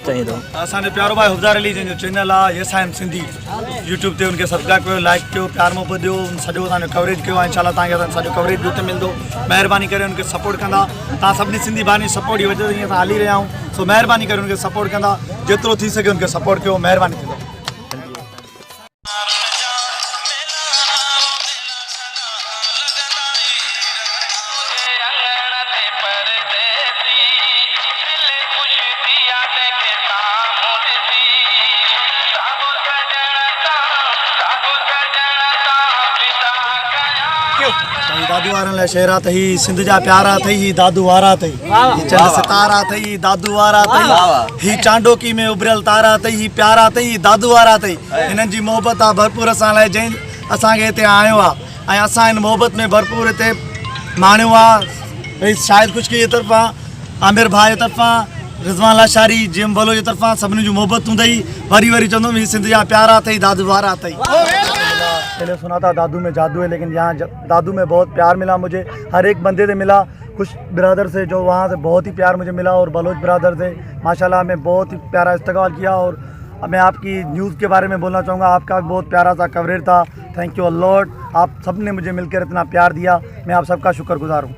चाहिए तो असांजो प्यारो भाई हुफ़्ज़ार अली जो चैनल है yes I am Sindhi YouTube ते उनके सब्सक्राइब करो, लाइक करो, प्यार मोहब्बत दियो, सॼो असांजो कवरेज कयो। इंशाल्लाह तव्हांखे सॼो कवरेज बि उते मिलंदो। महिरबानी करे उनके सपोर्ट कंदा। तव्हां सभिनी सिंधी भाउरनि सपोर्ट जी वजह सां ईअं असां हली रहिया आहियूं। सो महिरबानी करे उनके सपोर्ट कंदा, जेतिरो थी सघे उनके सपोर्ट कयो। महिरबानी थींदो। दादू वारनि लाइ शेर आहे त ही सिंध जा प्यारा अथई, ही दादू वारा अथई, ही चंद सितारा अथई, ही दादू वारा अथई, ही चांडोकी में उभरियल तारा अथई, ही प्यारा अथई, ही दादू वारा अथई। हिननि जी मोहबत आहे भरपूर असां लाइ, जंहिं असांखे हिते आयो आहे ऐं असां हिन मोहबत में भरपूर हिते माणियो आहे। शाहिद खुशकी जे तरफ़ां, आमिर भाई जे तरफ़ां, रिज़वान लाशारी, जिम बलो जे तरफ़ां सभिनी जी मोहबत हूंदई। वरी वरी चवंदुमि ही सिंध जा प्यारा अथई, दादू वारा अथई। पहले सुना था दादू में जादू है, लेकिन यहाँ दादू में बहुत प्यार मिला मुझे, हर एक बंदे से मिला। कुछ ब्रदर से जो वहाँ से बहुत ही प्यार मुझे मिला, और बलोच ब्रदर से माशाल्लाह में बहुत ही प्यारा इस्तकबाल किया। और मैं आपकी न्यूज़ के बारे में बोलना चाहूँगा, आपका भी बहुत प्यारा सा कवरेज था। Thank you a lot. आप सब ने मुझे मिलकर इतना प्यार दिया, मैं आप सबका शुक्रगुजार हूँ।